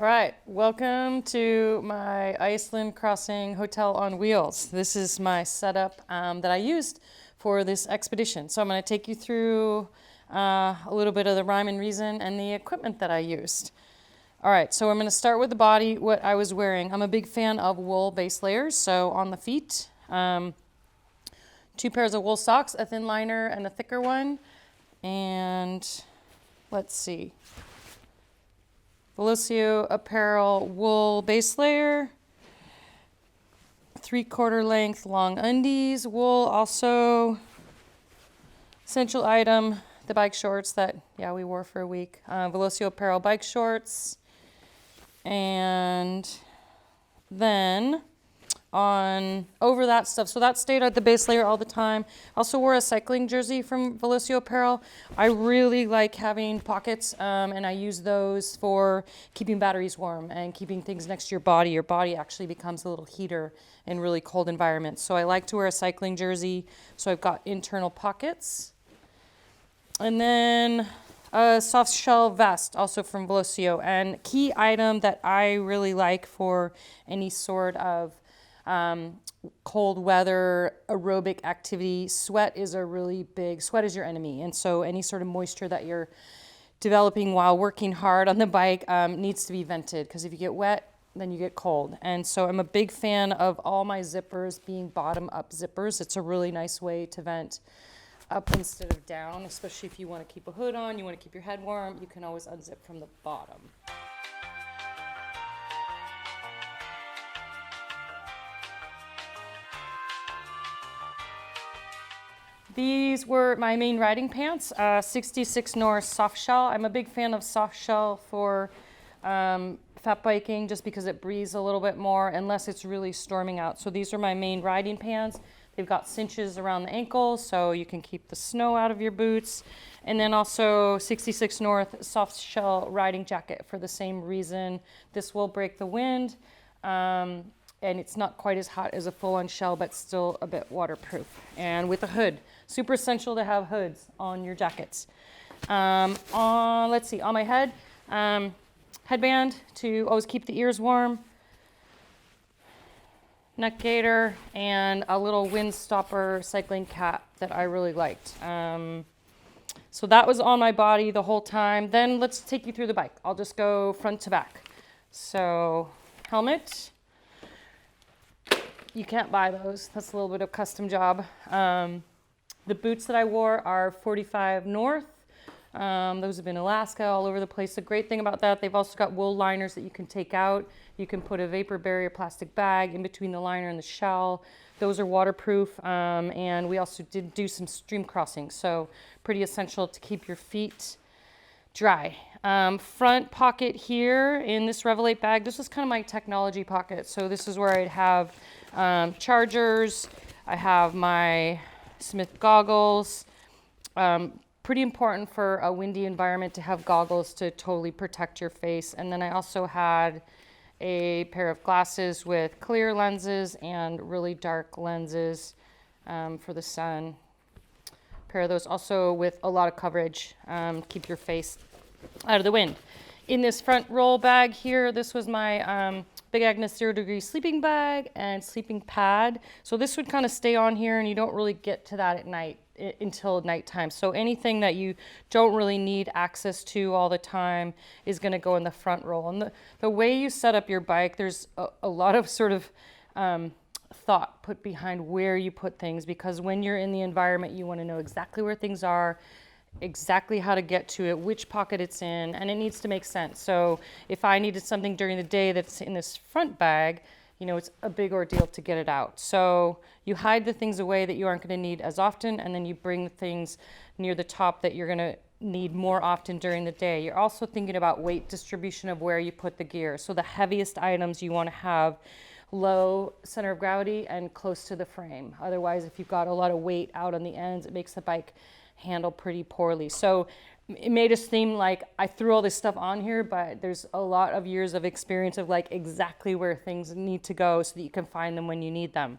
right, welcome to my Iceland Crossing Hotel on Wheels. This is my setup that I used for this expedition. So I'm going to take you through a little bit of the rhyme and reason and the equipment that I used. All right, so I'm going to start with the body, what I was wearing. I'm a big fan of wool base layers, so on the feet, 2 pairs of wool socks, a thin liner and a thicker one, and let's see. Velocio apparel wool base layer, 3/4 length long undies, wool also. Essential item, the bike shorts that, we wore for a week. Velocio apparel bike shorts. And then over that stuff, so that stayed at the base layer all the time. Also wore a cycling jersey from Velocio Apparel. I really like having pockets, and I use those for keeping batteries warm and keeping things next to your body. Your body actually becomes a little heater in really cold environments. So I like to wear a cycling jersey, so I've got internal pockets. And then a soft shell vest, also from Velocio. And key item that I really like for any sort of cold weather, aerobic activity, sweat is your enemy. And so any sort of moisture that you're developing while working hard on the bike needs to be vented, because if you get wet, then you get cold. And so I'm a big fan of all my zippers being bottom up zippers. It's a really nice way to vent up instead of down, especially if you want to keep a hood on, you want to keep your head warm, you can always unzip from the bottom. These were my main riding pants, 66 North soft shell. I'm a big fan of soft shell for fat biking just because it breathes a little bit more unless it's really storming out. So these are my main riding pants. They've got cinches around the ankles so you can keep the snow out of your boots. And then also 66 North soft shell riding jacket for the same reason. This will break the wind. And it's not quite as hot as a full-on shell, but still a bit waterproof. And with a hood, super essential to have hoods on your jackets. On my head, headband to always keep the ears warm, neck gaiter, and a little wind stopper cycling cap that I really liked. So that was on my body the whole time. Then let's take you through the bike. I'll just go front to back. So helmet. You can't buy those. That's a little bit of custom job. The boots that I wore are 45 North. Those have been Alaska, all over the place. The great thing about that, they've also got wool liners that you can take out. You can put a vapor barrier plastic bag in between the liner and the shell. Those are waterproof. And we also did do some stream crossing. So pretty essential to keep your feet dry. Front pocket here in this Revelate bag. This was kind of my technology pocket. So this is where I'd have chargers. I have my Smith goggles. Pretty important for a windy environment to have goggles to totally protect your face. And then I also had a pair of glasses with clear lenses and really dark lenses for the sun. Pair of those also with a lot of coverage, keep your face out of the wind. In this front roll bag here, this was my Big Agnes 0 degree sleeping bag and sleeping pad. So this would kind of stay on here and you don't really get to that at night until nighttime. So anything that you don't really need access to all the time is going to go in the front roll. And the way you set up your bike, there's a lot of sort of thought put behind where you put things, because when you're in the environment, you want to know exactly where things are, exactly how to get to it, which pocket it's in, and it needs to make sense. So if I needed something during the day that's in this front bag, it's a big ordeal to get it out. So you hide the things away that you aren't going to need as often, and then you bring the things near the top that you're going to need more often during the day. You're also thinking about weight distribution of where you put the gear. So the heaviest items you want to have low center of gravity and close to the frame. Otherwise, if you've got a lot of weight out on the ends, it makes the bike handle pretty poorly. So it made us seem like I threw all this stuff on here, but there's a lot of years of experience of like exactly where things need to go so that you can find them when you need them.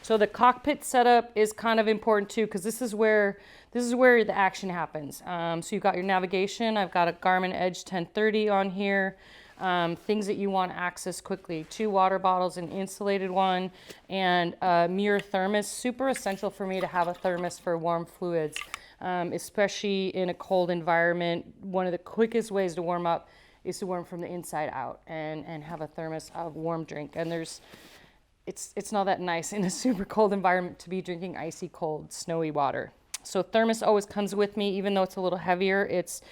So the cockpit setup is kind of important too, because this is where the action happens. So you've got your navigation. I've got a Garmin Edge 1030 on here. things that you want to access quickly. 2 water bottles, an insulated one, and a mirror thermos. Super essential for me to have a thermos for warm fluids, especially in a cold environment. One of the quickest ways to warm up is to warm from the inside out and have a thermos of warm drink. And it's not that nice in a super cold environment to be drinking icy cold, snowy water. So thermos always comes with me, even though it's a little heavier, it's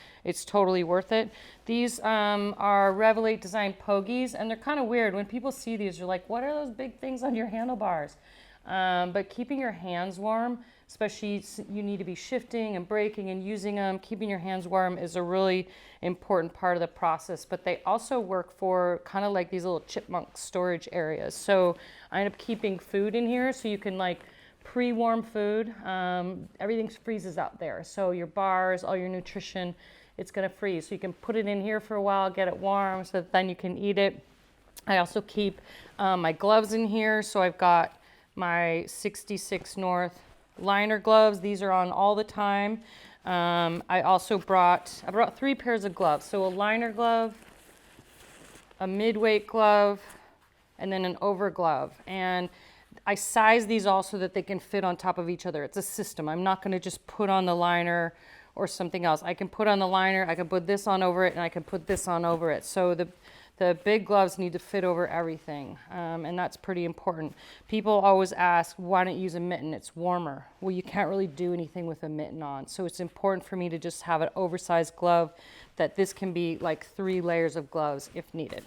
totally worth it. These are Revelate Design Pogies, and they're kind of weird. When people see these, you're like, what are those big things on your handlebars? But keeping your hands warm, especially you need to be shifting and braking and using them, keeping your hands warm is a really important part of the process. But they also work for kind of like these little chipmunk storage areas. So I end up keeping food in here so you can like pre-warm food. Everything freezes out there. So your bars, all your nutrition, it's gonna freeze. So you can put it in here for a while, get it warm so that then you can eat it. I also keep my gloves in here. So I've got my 66 North liner gloves. These are on all the time. I also brought 3 pairs of gloves. So a liner glove, a mid-weight glove, and then an over glove. And I size these all so that they can fit on top of each other. It's a system. I'm not going to just put on the liner or something else. I can put on the liner, I can put this on over it, and I can put this on over it. So the big gloves need to fit over everything, and that's pretty important. People always ask, why don't you use a mitten? It's warmer. Well, you can't really do anything with a mitten on. So it's important for me to just have an oversized glove that this can be like 3 layers of gloves if needed.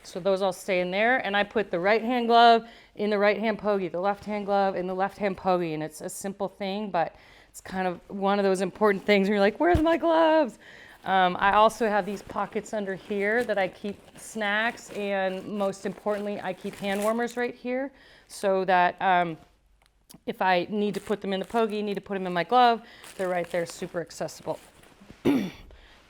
So those all stay in there, and I put the right hand glove in the right hand pogie, the left hand glove in the left hand pogie, and it's a simple thing, but it's kind of one of those important things where you're like, where's my gloves? I also have these pockets under here that I keep snacks, and most importantly, I keep hand warmers right here so that if I need to put them in the pogie, need to put them in my glove, they're right there, super accessible.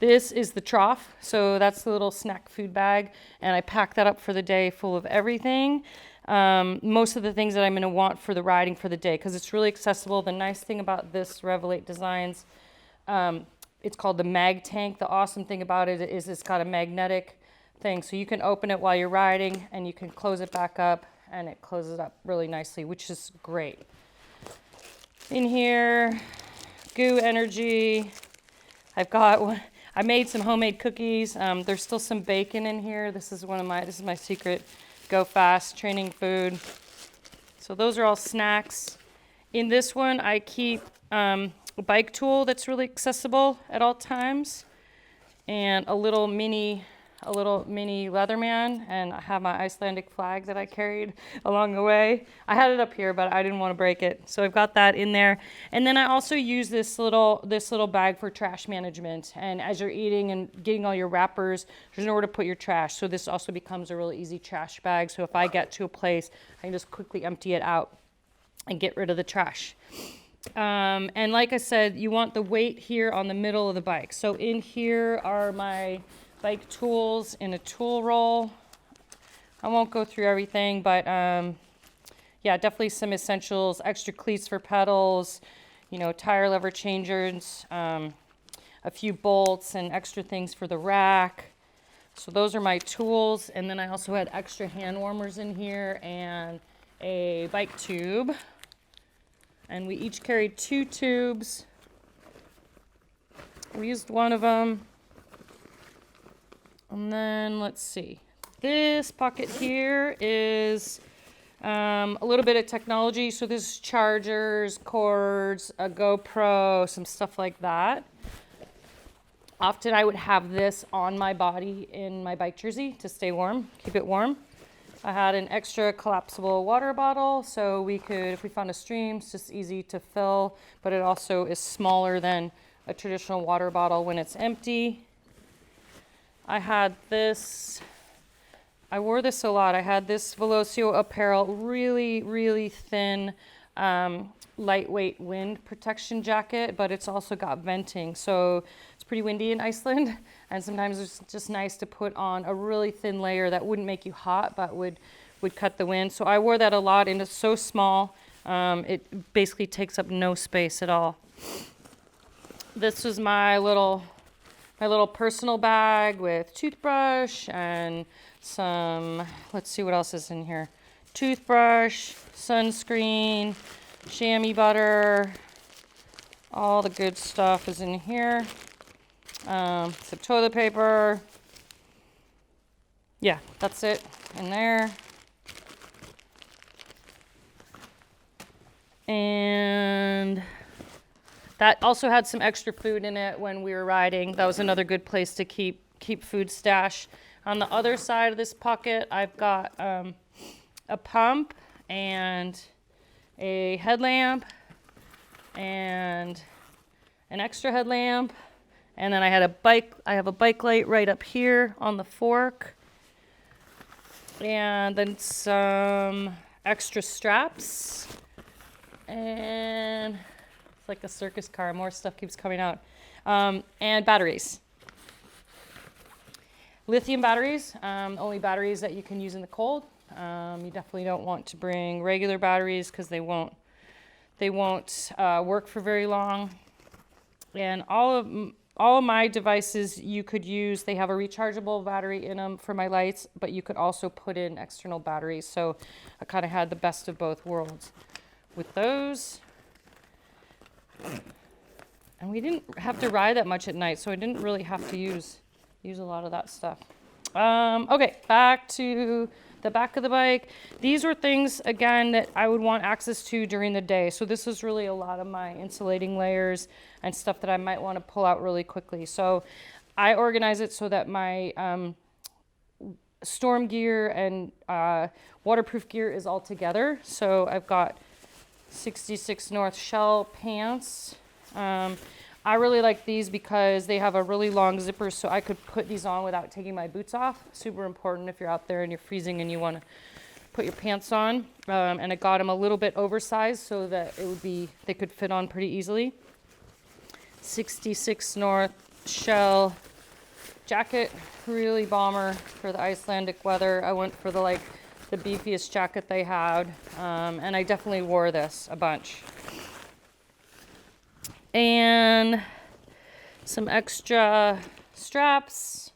This is the trough, so that's the little snack food bag, and I pack that up for the day full of everything. Most of the things that I'm going to want for the riding for the day, because it's really accessible. The nice thing about this Revelate Designs, it's called the Mag Tank. The awesome thing about it is it's got a magnetic thing, so you can open it while you're riding, and you can close it back up, and it closes up really nicely, which is great. In here, Goo Energy. I made some homemade cookies. There's still some bacon in here. This is my secret Go Fast training food. So those are all snacks. In this one, I keep a bike tool that's really accessible at all times, and a little mini Leatherman, and I have my Icelandic flag that I carried along the way. I had it up here, but I didn't want to break it, so I've got that in there. And then I also use this little bag for trash management. And as you're eating and getting all your wrappers, there's nowhere to put your trash, so this also becomes a really easy trash bag. So if I get to a place, I can just quickly empty it out and get rid of the trash. And like I said, you want the weight here on the middle of the bike. So in here are my bike tools in a tool roll. I won't go through everything, but yeah, definitely some essentials, extra cleats for pedals, tire lever changers, a few bolts and extra things for the rack. So those are my tools. And then I also had extra hand warmers in here and a bike tube. And we each carried 2 tubes. We used one of them. And then let's see. This pocket here is a little bit of technology. So this is chargers, cords, a GoPro, some stuff like that. Often I would have this on my body in my bike jersey to stay warm, keep it warm. I had an extra collapsible water bottle, so we could, if we found a stream, it's just easy to fill, but it also is smaller than a traditional water bottle when it's empty. I had this, I wore this a lot. I had this Velocio apparel, really, really thin, lightweight wind protection jacket, but it's also got venting. So it's pretty windy in Iceland, and sometimes it's just nice to put on a really thin layer that wouldn't make you hot, but would cut the wind. So I wore that a lot, and it's so small, it basically takes up no space at all. This was my little my little personal bag with toothbrush and some, let's see what else is in here. Toothbrush, sunscreen, chamois butter, all the good stuff is in here. Some toilet paper. Yeah, that's it in there. And that also had some extra food in it when we were riding. That was another good place to keep food stash. On the other side of this pocket, I've got a pump and a headlamp and an extra headlamp. And then I have a bike light right up here on the fork. And then some extra straps. And it's like a circus car. More stuff keeps coming out. And batteries. Lithium batteries, only batteries that you can use in the cold. You definitely don't want to bring regular batteries because they won't work for very long. And all of my devices you could use, they have a rechargeable battery in them for my lights, but you could also put in external batteries. So I kind of had the best of both worlds with those. And we didn't have to ride that much at night, so I didn't really have to use a lot of that stuff. Okay, back to the back of the bike. These were things, again, that I would want access to during the day. So this is really a lot of my insulating layers and stuff that I might want to pull out really quickly. So I organize it so that my storm gear and waterproof gear is all together. So I've got 66 North shell pants. I really like these because they have a really long zipper, so I could put these on without taking my boots off. Super important if you're out there and you're freezing and you want to put your pants on. And I got them a little bit oversized so that they could fit on pretty easily. 66 North shell jacket, really bomber for the Icelandic weather. I went for the beefiest jacket they had, and I definitely wore this a bunch. And some extra straps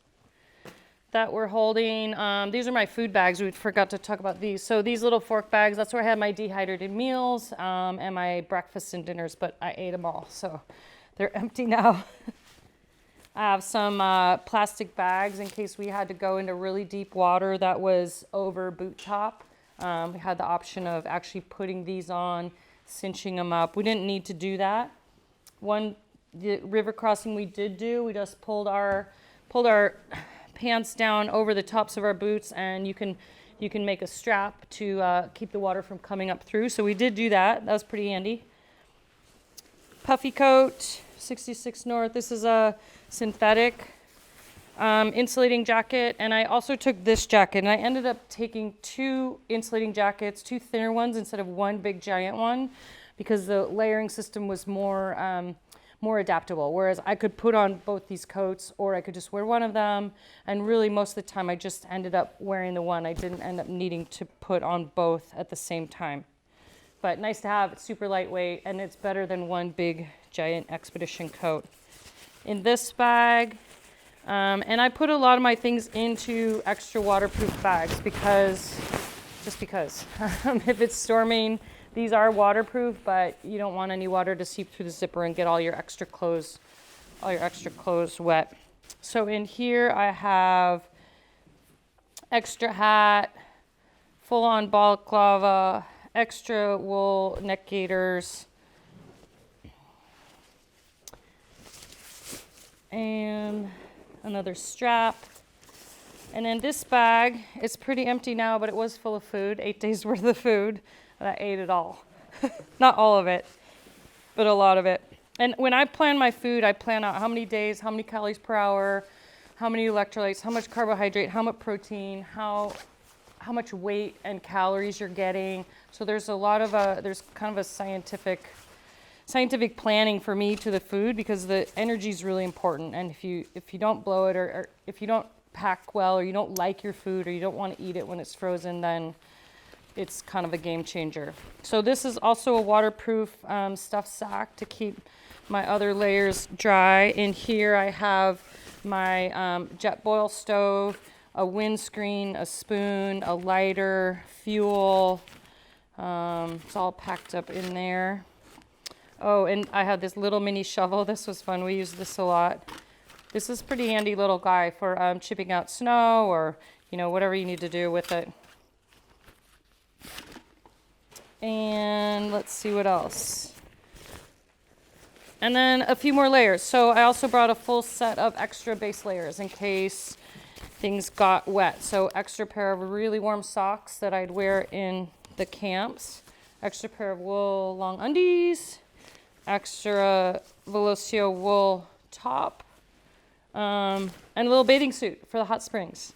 that we're holding. These are my food bags. We forgot to talk about these. So these little fork bags, that's where I had my dehydrated meals and my breakfasts and dinners, but I ate them all, so they're empty now. I have some plastic bags in case we had to go into really deep water that was over boot top. We had the option of actually putting these on, cinching them up. We didn't need to do that. The river crossing we did do, we just pulled our pants down over the tops of our boots, and you can make a strap to keep the water from coming up through. So we did do that. That was pretty handy. Puffy coat, 66 North. This is a synthetic insulating jacket, and I also took this jacket, and I ended up taking two insulating jackets, two thinner ones instead of one big giant one, because the layering system was more adaptable, whereas I could put on both these coats or I could just wear one of them, and really most of the time I just ended up wearing the one. I didn't end up needing to put on both at the same time. But nice to have. It's super lightweight, and it's better than one big giant expedition coat. In this bag, and I put a lot of my things into extra waterproof bags because if it's storming. These are waterproof, but you don't want any water to seep through the zipper and get all your extra clothes wet. So in here I have extra hat, full-on balaclava, extra wool neck gaiters, and another strap. And then this bag, it's pretty empty now, but it was full of food, 8 days worth of food. And I ate it all. Not all of it, but a lot of it. And when I plan my food, I plan out how many days, how many calories per hour, how many electrolytes, how much carbohydrate, how much protein, how much weight and calories you're getting. So there's a lot of there's kind of a scientific planning for me to the food, because the energy is really important. And if you don't blow it, or if you don't pack well, or you don't like your food, or you don't want to eat it when it's frozen, then it's kind of a game changer. So this is also a waterproof stuff sack to keep my other layers dry. In here I have my jet boil stove, a windscreen, a spoon, a lighter, fuel. It's all packed up in there. Oh, and I had this little mini shovel. This was fun. We used this a lot. This is a pretty handy little guy for chipping out snow or, you know, whatever you need to do with it. And let's see what else. And then a few more layers. So I also brought a full set of extra base layers in case things got wet. So extra pair of really warm socks that I'd wear in the camps, extra pair of wool long undies, extra Velocio wool top, and a little bathing suit for the hot springs,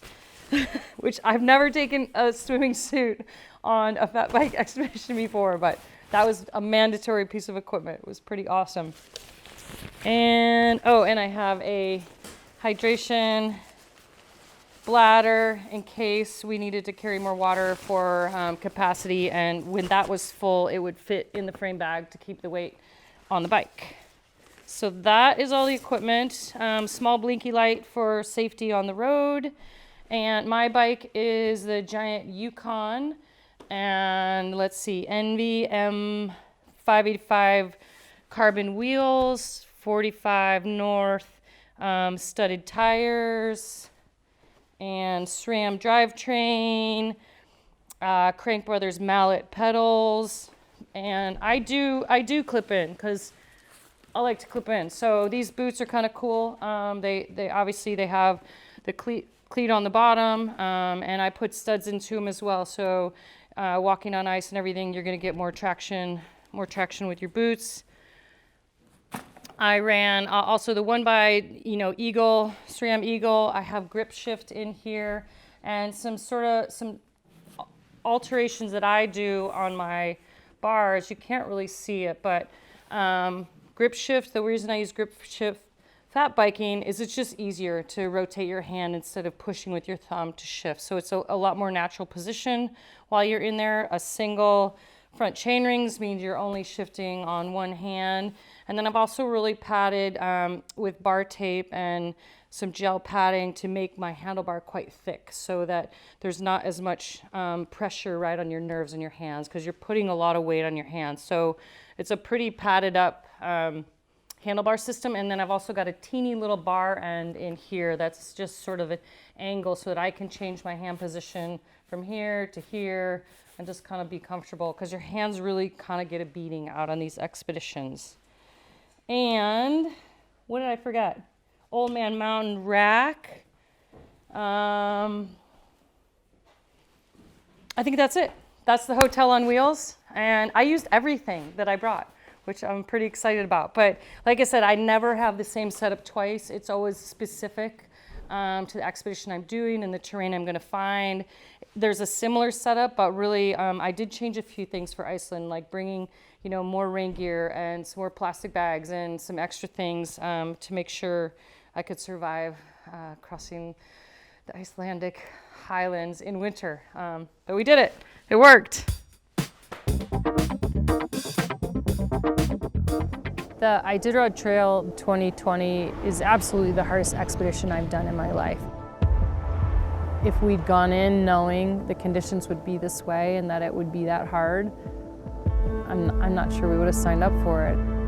which I've never taken a swimming suit on a fat bike expedition before, but that was a mandatory piece of equipment. It was pretty awesome. And oh, and I have a hydration bladder in case we needed to carry more water for capacity, and when that was full, it would fit in the frame bag to keep the weight on the bike. So that is all the equipment. Small blinky light for safety on the road, and my bike is the giant Yukon, and let's see, Envy M585 carbon wheels, 45 North studded tires, and SRAM drivetrain, Crank Brothers mallet pedals, and I do clip in because I like to clip in. So these boots are kind of cool. They obviously they have the cleat on the bottom, and I put studs into them as well. So walking on ice and everything, you're going to get more traction with your boots. I ran also the 1x, Eagle, SRAM Eagle. I have grip shift in here and some alterations that I do on my bars. You can't really see it, but grip shift, the reason I use grip shift fat biking is it's just easier to rotate your hand instead of pushing with your thumb to shift. So it's a lot more natural position while you're in there. A single front chain rings means you're only shifting on one hand. And then I've also really padded with bar tape and some gel padding to make my handlebar quite thick so that there's not as much pressure right on your nerves in your hands because you're putting a lot of weight on your hands. So it's a pretty padded up handlebar system. And then I've also got a teeny little bar end in here that's just sort of an angle so that I can change my hand position from here to here and just kind of be comfortable because your hands really kind of get a beating out on these expeditions. And what did I forget? Old Man Mountain rack. I think that's it. That's the hotel on wheels. And I used everything that I brought, which I'm pretty excited about. But like I said, I never have the same setup twice. It's always specific to the expedition I'm doing and the terrain I'm going to find. There's a similar setup, but really I did change a few things for Iceland, like bringing more rain gear and some more plastic bags and some extra things to make sure I could survive crossing the Icelandic highlands in winter. But we did it. It worked. The Iditarod Trail 2020 is absolutely the hardest expedition I've done in my life. If we'd gone in knowing the conditions would be this way and that it would be that hard, I'm not sure we would have signed up for it.